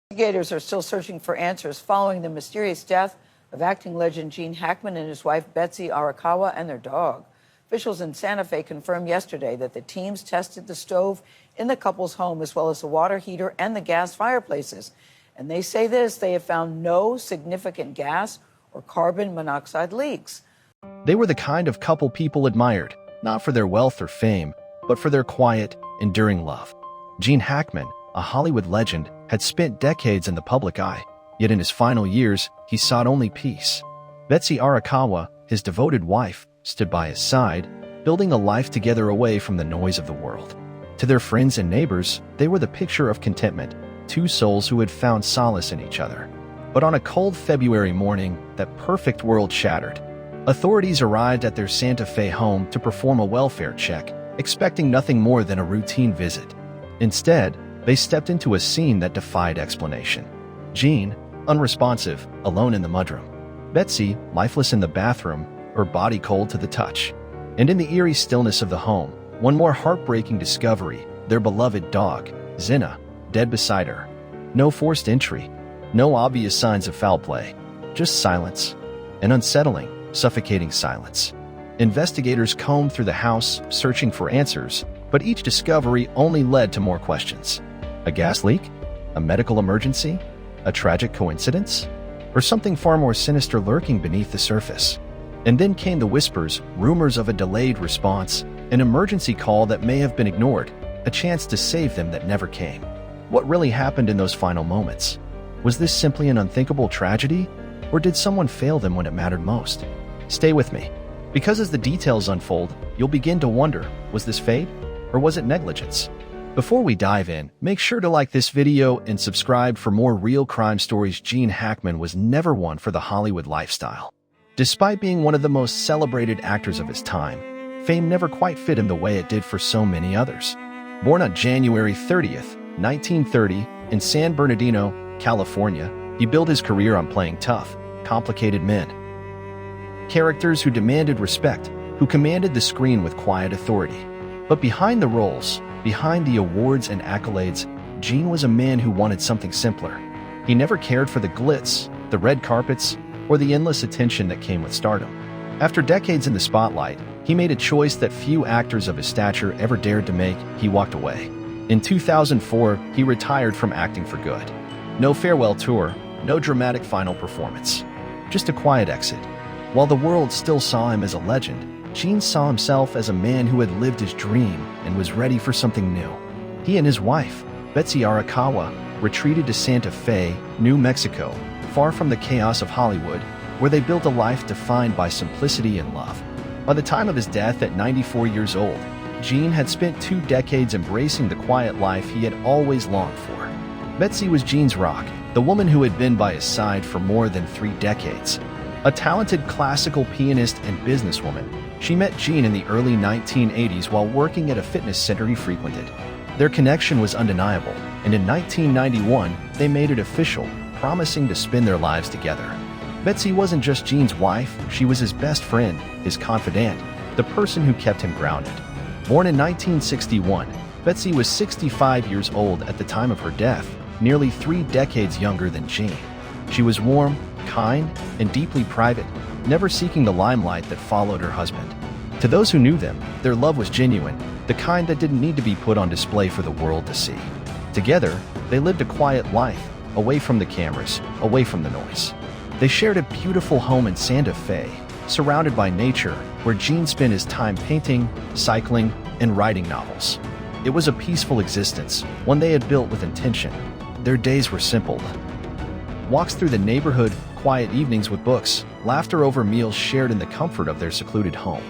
Investigators are still searching for answers following the mysterious death of acting legend Gene Hackman and his wife Betsy Arakawa and their dog. Officials in Santa Fe confirmed yesterday that the teams tested the stove in the couple's home as well as the water heater and the gas fireplaces. And they say they have found no significant gas or carbon monoxide leaks. They were the kind of couple people admired, not for their wealth or fame, but for their quiet, enduring love. Gene Hackman, a Hollywood legend, had spent decades in the public eye, yet in his final years, he sought only peace. Betsy Arakawa, his devoted wife, stood by his side, building a life together away from the noise of the world. To their friends and neighbors, they were the picture of contentment, two souls who had found solace in each other. But on a cold February morning, that perfect world shattered. Authorities arrived at their Santa Fe home to perform a welfare check, expecting nothing more than a routine visit. Instead, they stepped into a scene that defied explanation. Gene, unresponsive, alone in the mudroom. Betsy, lifeless in the bathroom, her body cold to the touch. And in the eerie stillness of the home, one more heartbreaking discovery, their beloved dog, Zina, dead beside her. No forced entry, no obvious signs of foul play, just silence, an unsettling, suffocating silence. Investigators combed through the house, searching for answers, but each discovery only led to more questions. A gas leak? A medical emergency? A tragic coincidence? Or something far more sinister lurking beneath the surface? And then came the whispers, rumors of a delayed response, an emergency call that may have been ignored, a chance to save them that never came. What really happened in those final moments? Was this simply an unthinkable tragedy, or did someone fail them when it mattered most? Stay with me, because as the details unfold, you'll begin to wonder, was this fate, or was it negligence? Before we dive in, make sure to like this video and subscribe for more real crime stories. Gene Hackman was never one for the Hollywood lifestyle. Despite being one of the most celebrated actors of his time, fame never quite fit him the way it did for so many others. Born on January 30th, 1930, in San Bernardino, California, he built his career on playing tough, complicated men. Characters who demanded respect, who commanded the screen with quiet authority. But behind the roles, behind the awards and accolades, Gene was a man who wanted something simpler. He never cared for the glitz, the red carpets, or the endless attention that came with stardom. After decades in the spotlight, he made a choice that few actors of his stature ever dared to make. He walked away. In 2004, he retired from acting for good. No farewell tour, no dramatic final performance. Just a quiet exit. While the world still saw him as a legend, Gene saw himself as a man who had lived his dream and was ready for something new. He and his wife, Betsy Arakawa, retreated to Santa Fe, New Mexico, far from the chaos of Hollywood, where they built a life defined by simplicity and love. By the time of his death at 94 years old, Gene had spent 2 decades embracing the quiet life he had always longed for. Betsy was Gene's rock, the woman who had been by his side for more than 3 decades. A talented classical pianist and businesswoman, she met Gene in the early 1980s while working at a fitness center he frequented. Their connection was undeniable, and in 1991, they made it official, promising to spend their lives together. Betsy wasn't just Gene's wife, she was his best friend, his confidant, the person who kept him grounded. Born in 1961, Betsy was 65 years old at the time of her death, nearly 3 decades younger than Gene. She was warm, kind, and deeply private, never seeking the limelight that followed her husband. To those who knew them, their love was genuine, the kind that didn't need to be put on display for the world to see. Together, they lived a quiet life, away from the cameras, away from the noise. They shared a beautiful home in Santa Fe, surrounded by nature, where Gene spent his time painting, cycling, and writing novels. It was a peaceful existence, one they had built with intention. Their days were simple. Walks through the neighborhood, quiet evenings with books, laughter over meals shared in the comfort of their secluded home.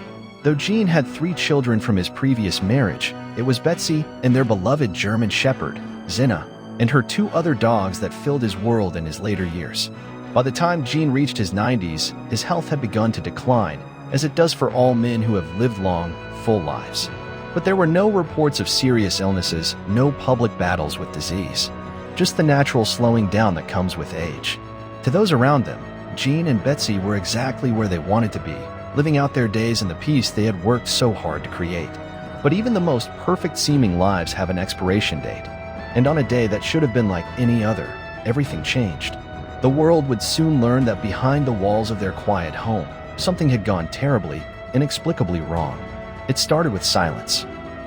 Though Gene had 3 children from his previous marriage, it was Betsy and their beloved German shepherd, Zina, and her 2 other dogs that filled his world in his later years. By the time Gene reached his 90s, his health had begun to decline, as it does for all men who have lived long, full lives. But there were no reports of serious illnesses, no public battles with disease. Just the natural slowing down that comes with age. To those around them, Gene and Betsy were exactly where they wanted to be, living out their days in the peace they had worked so hard to create. But even the most perfect-seeming lives have an expiration date. And on a day that should have been like any other, everything changed. The world would soon learn that behind the walls of their quiet home, something had gone terribly, inexplicably wrong. It started with silence.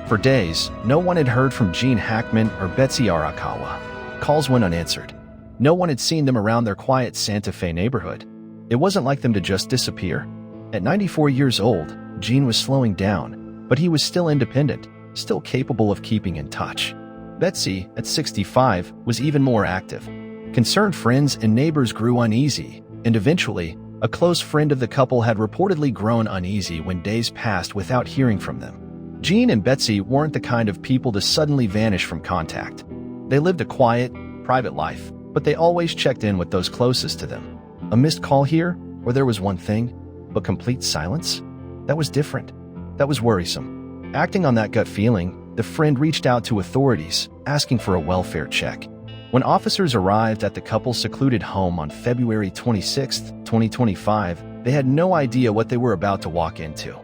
For days, no one had heard from Gene Hackman or Betsy Arakawa. Calls went unanswered. No one had seen them around their quiet Santa Fe neighborhood. It wasn't like them to just disappear. At 94 years old, Gene was slowing down, but he was still independent, still capable of keeping in touch. Betsy, at 65, was even more active. Concerned friends and neighbors grew uneasy, and eventually, a close friend of the couple had reportedly grown uneasy when days passed without hearing from them. Gene and Betsy weren't the kind of people to suddenly vanish from contact. They lived a quiet, private life, but they always checked in with those closest to them. A missed call here, or there was one thing, but complete silence? That was different. That was worrisome. Acting on that gut feeling, the friend reached out to authorities, asking for a welfare check. When officers arrived at the couple's secluded home on February 26, 2025, they had no idea what they were about to walk into.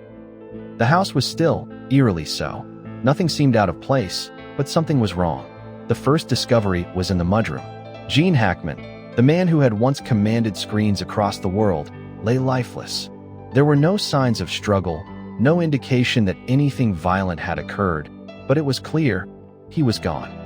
The house was still, eerily so. Nothing seemed out of place, but something was wrong. The first discovery was in the mudroom. Gene Hackman, the man who had once commanded screens across the world, lay lifeless. There were no signs of struggle, no indication that anything violent had occurred, but it was clear he was gone.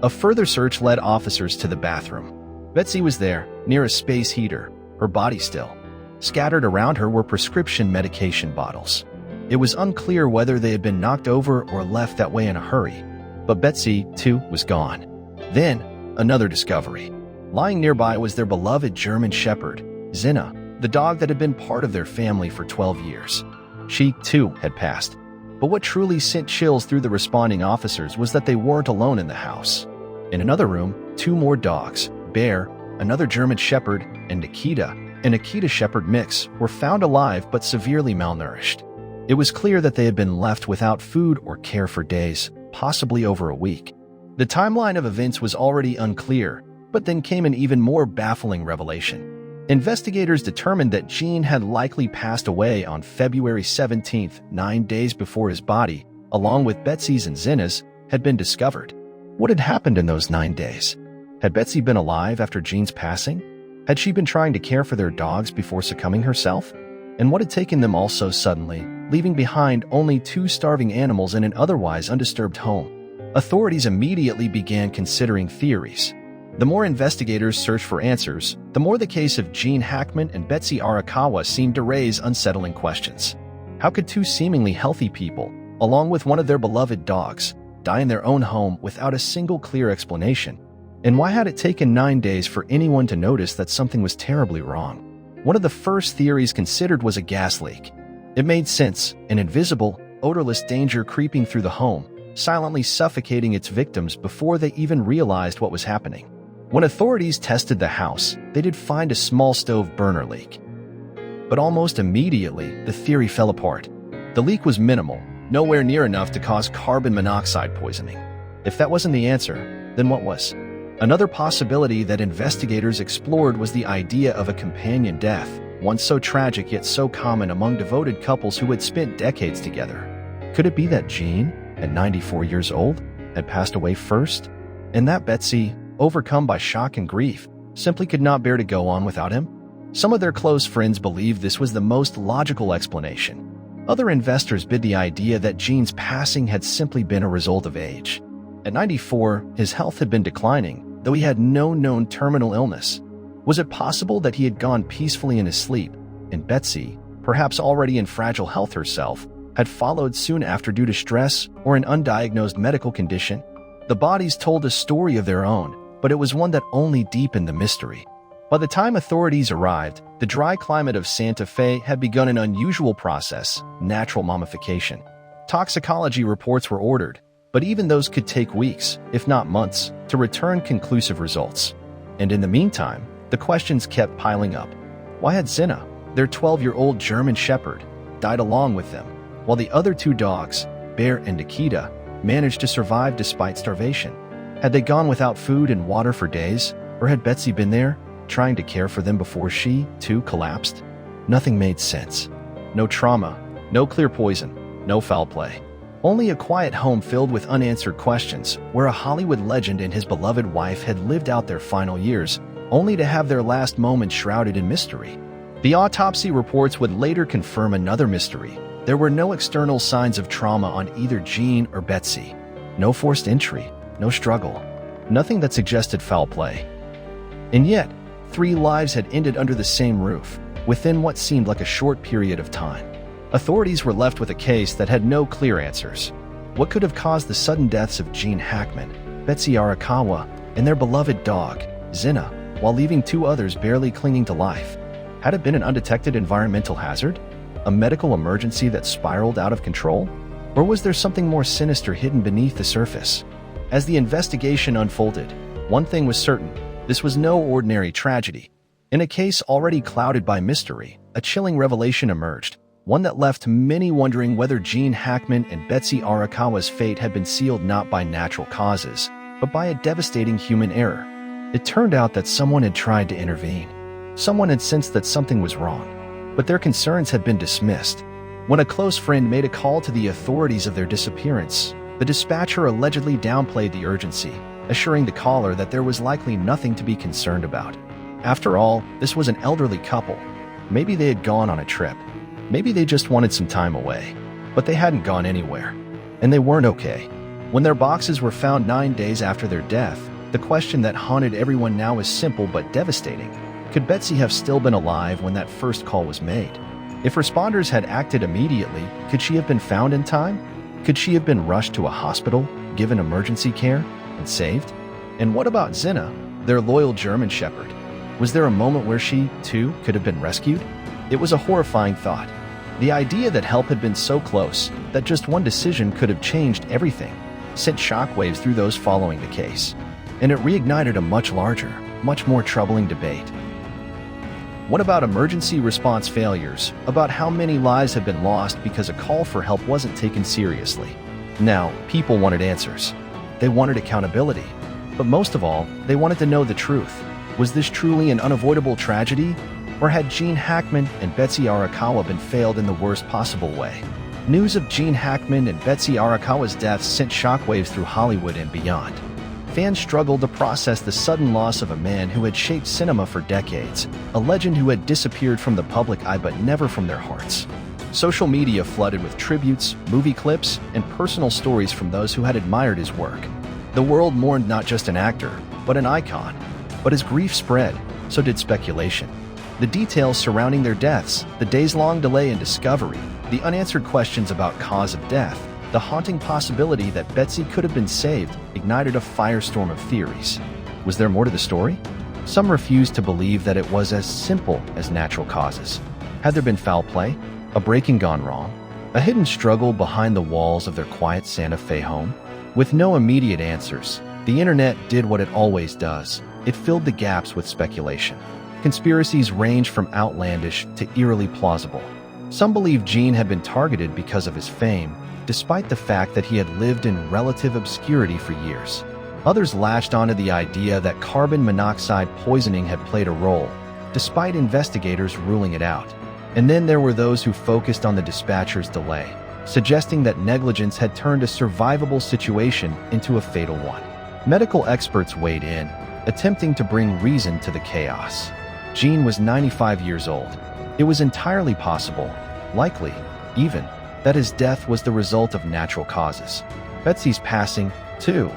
A further search led officers to the bathroom. Betsy was there, near a space heater, her body still. Scattered around her were prescription medication bottles. It was unclear whether they had been knocked over or left that way in a hurry, but Betsy, too, was gone. Then, another discovery. Lying nearby was their beloved German Shepherd, Zinna, the dog that had been part of their family for 12 years. She, too, had passed. But what truly sent chills through the responding officers was that they weren't alone in the house. In another room, two more dogs, Bear, another German Shepherd, and Nikita, an Akita Shepherd mix, were found alive but severely malnourished. It was clear that they had been left without food or care for days, possibly over a week. The timeline of events was already unclear, but then came an even more baffling revelation. Investigators determined that Gene had likely passed away on February 17th, 9 days before his body, along with Betsy's and Zinna's, had been discovered. What had happened in those 9 days? Had Betsy been alive after Gene's passing? Had she been trying to care for their dogs before succumbing herself? And what had taken them all so suddenly, leaving behind only 2 starving animals in an otherwise undisturbed home? Authorities immediately began considering theories. The more investigators searched for answers, the more the case of Gene Hackman and Betsy Arakawa seemed to raise unsettling questions. How could 2 seemingly healthy people, along with one of their beloved dogs, die in their own home without a single clear explanation? And why had it taken 9 days for anyone to notice that something was terribly wrong? One of the first theories considered was a gas leak. It made sense, an invisible, odorless danger creeping through the home, silently suffocating its victims before they even realized what was happening. When authorities tested the house, they did find a small stove burner leak. But almost immediately, the theory fell apart. The leak was minimal, nowhere near enough to cause carbon monoxide poisoning. If that wasn't the answer, then what was? Another possibility that investigators explored was the idea of a companion death, one so tragic yet so common among devoted couples who had spent decades together. Could it be that Gene, at 94 years old, had passed away first, and that Betsy, overcome by shock and grief, simply could not bear to go on without him? Some of their close friends believed this was the most logical explanation. Other investors bid the idea that Gene's passing had simply been a result of age. At 94, his health had been declining, though he had no known terminal illness. Was it possible that he had gone peacefully in his sleep, and Betsy, perhaps already in fragile health herself, had followed soon after due to stress or an undiagnosed medical condition? The bodies told a story of their own, but it was one that only deepened the mystery. By the time authorities arrived, the dry climate of Santa Fe had begun an unusual process, natural mummification. Toxicology reports were ordered, but even those could take weeks, if not months, to return conclusive results. And in the meantime, the questions kept piling up. Why had Zinna, their 12-year-old German Shepherd, died along with them, while the other 2 dogs, Bear and Nikita, managed to survive despite starvation? Had they gone without food and water for days, or had Betsy been there, trying to care for them before she, too, collapsed? Nothing made sense. No trauma, no clear poison, no foul play. Only a quiet home filled with unanswered questions, where a Hollywood legend and his beloved wife had lived out their final years, only to have their last moments shrouded in mystery. The autopsy reports would later confirm another mystery. There were no external signs of trauma on either Gene or Betsy. No forced entry, no struggle, nothing that suggested foul play. And yet, 3 lives had ended under the same roof, within what seemed like a short period of time. Authorities were left with a case that had no clear answers. What could have caused the sudden deaths of Gene Hackman, Betsy Arakawa, and their beloved dog, Zina, while leaving 2 others barely clinging to life? Had it been an undetected environmental hazard? A medical emergency that spiraled out of control? Or was there something more sinister hidden beneath the surface? As the investigation unfolded, one thing was certain: this was no ordinary tragedy. In a case already clouded by mystery, a chilling revelation emerged, one that left many wondering whether Gene Hackman and Betsy Arakawa's fate had been sealed not by natural causes, but by a devastating human error. It turned out that someone had tried to intervene. Someone had sensed that something was wrong, but their concerns had been dismissed. When a close friend made a call to the authorities of their disappearance, the dispatcher allegedly downplayed the urgency, assuring the caller that there was likely nothing to be concerned about. After all, this was an elderly couple. Maybe they had gone on a trip. Maybe they just wanted some time away. But they hadn't gone anywhere. And they weren't okay. When their boxes were found 9 days after their death, the question that haunted everyone now is simple but devastating. Could Betsy have still been alive when that first call was made? If responders had acted immediately, could she have been found in time? Could she have been rushed to a hospital, given emergency care, and saved? And what about Zina, their loyal German shepherd? Was there a moment where she, too, could have been rescued? It was a horrifying thought. The idea that help had been so close, that just one decision could have changed everything, sent shockwaves through those following the case. And it reignited a much larger, much more troubling debate. What about emergency response failures? About how many lives have been lost because a call for help wasn't taken seriously? Now, people wanted answers. They wanted accountability. But most of all, they wanted to know the truth. Was this truly an unavoidable tragedy? Or had Gene Hackman and Betsy Arakawa been failed in the worst possible way? News of Gene Hackman and Betsy Arakawa's deaths sent shockwaves through Hollywood and beyond. Fans struggled to process the sudden loss of a man who had shaped cinema for decades, a legend who had disappeared from the public eye but never from their hearts. Social media flooded with tributes, movie clips, and personal stories from those who had admired his work. The world mourned not just an actor, but an icon. But as grief spread, so did speculation. The details surrounding their deaths, the days-long delay in discovery, the unanswered questions about cause of death, the haunting possibility that Betsy could have been saved ignited a firestorm of theories. Was there more to the story? Some refused to believe that it was as simple as natural causes. Had there been foul play? A break-in gone wrong? A hidden struggle behind the walls of their quiet Santa Fe home? With no immediate answers, the internet did what it always does. It filled the gaps with speculation. Conspiracies ranged from outlandish to eerily plausible. Some believed Gene had been targeted because of his fame, despite the fact that he had lived in relative obscurity for years. Others latched onto the idea that carbon monoxide poisoning had played a role, despite investigators ruling it out. And then there were those who focused on the dispatcher's delay, suggesting that negligence had turned a survivable situation into a fatal one. Medical experts weighed in, attempting to bring reason to the chaos. Gene was 95 years old. It was entirely possible, likely, even, that his death was the result of natural causes. Betsy's passing, too,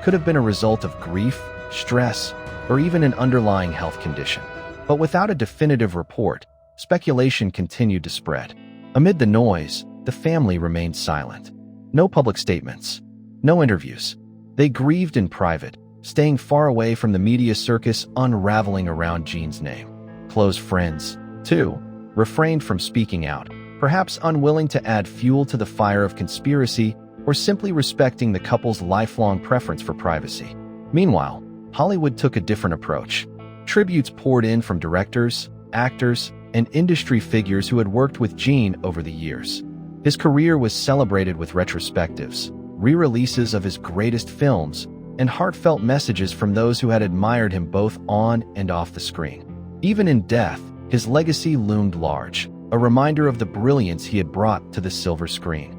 could have been a result of grief, stress, or even an underlying health condition. But without a definitive report, speculation continued to spread. Amid the noise, the family remained silent. No public statements, no interviews. They grieved in private, staying far away from the media circus unraveling around Gene's name. Close friends, too, refrained from speaking out, perhaps unwilling to add fuel to the fire of conspiracy or simply respecting the couple's lifelong preference for privacy. Meanwhile, Hollywood took a different approach. Tributes poured in from directors, actors, and industry figures who had worked with Gene over the years. His career was celebrated with retrospectives, re-releases of his greatest films, and heartfelt messages from those who had admired him both on and off the screen. Even in death, his legacy loomed large, a reminder of the brilliance he had brought to the silver screen.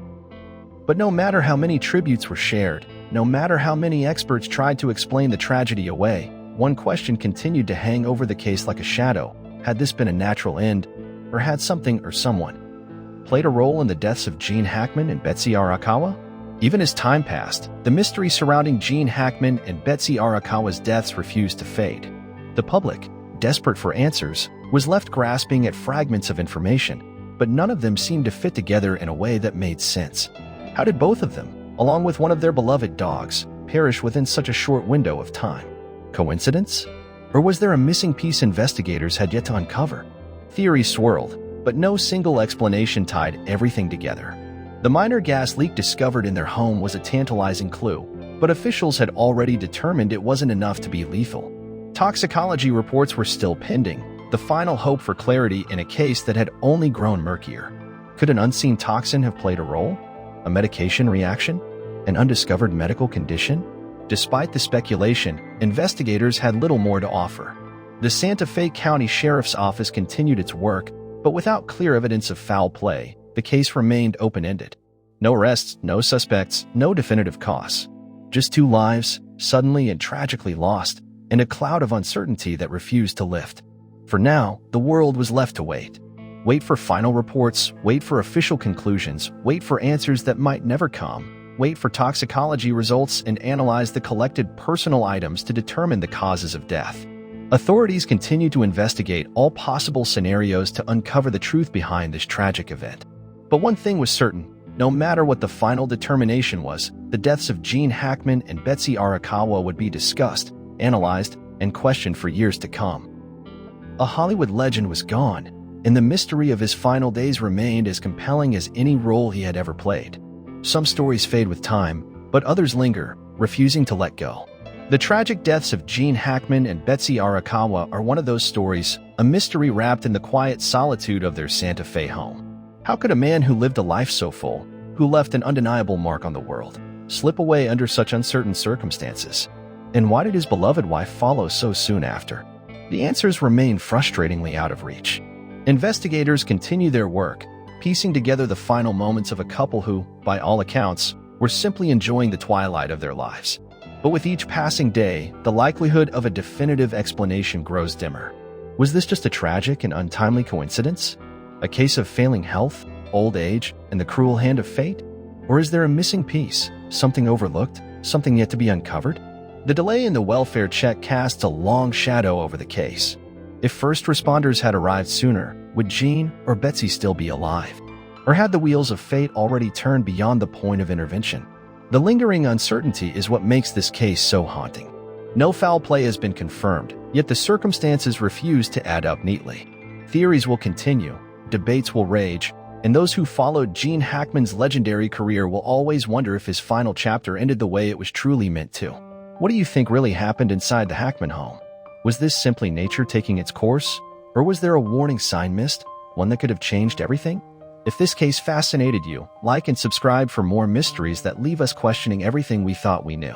But no matter how many tributes were shared, no matter how many experts tried to explain the tragedy away, one question continued to hang over the case like a shadow. Had this been a natural end, or had something or someone played a role in the deaths of Gene Hackman and Betsy Arakawa? Even as time passed, the mystery surrounding Gene Hackman and Betsy Arakawa's deaths refused to fade. The public, desperate for answers, was left grasping at fragments of information, but none of them seemed to fit together in a way that made sense. How did both of them, along with one of their beloved dogs, perish within such a short window of time? Coincidence? Or was there a missing piece investigators had yet to uncover? Theories swirled, but no single explanation tied everything together. The minor gas leak discovered in their home was a tantalizing clue, but officials had already determined it wasn't enough to be lethal. Toxicology reports were still pending, the final hope for clarity in a case that had only grown murkier. Could an unseen toxin have played a role? A medication reaction? An undiscovered medical condition? Despite the speculation, investigators had little more to offer. The Santa Fe County Sheriff's Office continued its work, but without clear evidence of foul play, the case remained open-ended. No arrests, no suspects, no definitive cause. Just two lives, suddenly and tragically lost, and a cloud of uncertainty that refused to lift. For now, the world was left to wait. Wait for final reports, wait for official conclusions, wait for answers that might never come, wait for toxicology results, and analyze the collected personal items to determine the causes of death. Authorities continue to investigate all possible scenarios to uncover the truth behind this tragic event. But one thing was certain, no matter what the final determination was, the deaths of Gene Hackman and Betsy Arakawa would be discussed, analyzed, and questioned for years to come. A Hollywood legend was gone, and the mystery of his final days remained as compelling as any role he had ever played. Some stories fade with time, but others linger, refusing to let go. The tragic deaths of Gene Hackman and Betsy Arakawa are one of those stories, a mystery wrapped in the quiet solitude of their Santa Fe home. How could a man who lived a life so full, who left an undeniable mark on the world, slip away under such uncertain circumstances? And why did his beloved wife follow so soon after? The answers remain frustratingly out of reach. Investigators continue their work, piecing together the final moments of a couple who, by all accounts, were simply enjoying the twilight of their lives. But with each passing day, the likelihood of a definitive explanation grows dimmer. Was this just a tragic and untimely coincidence? A case of failing health, old age, and the cruel hand of fate? Or is there a missing piece, something overlooked, something yet to be uncovered? The delay in the welfare check casts a long shadow over the case. If first responders had arrived sooner, would Gene or Betsy still be alive? Or had the wheels of fate already turned beyond the point of intervention? The lingering uncertainty is what makes this case so haunting. No foul play has been confirmed, yet the circumstances refuse to add up neatly. Theories will continue, debates will rage, and those who followed Gene Hackman's legendary career will always wonder if his final chapter ended the way it was truly meant to. What do you think really happened inside the Hackman home? Was this simply nature taking its course? Or was there a warning sign missed, one that could have changed everything? If this case fascinated you, like and subscribe for more mysteries that leave us questioning everything we thought we knew.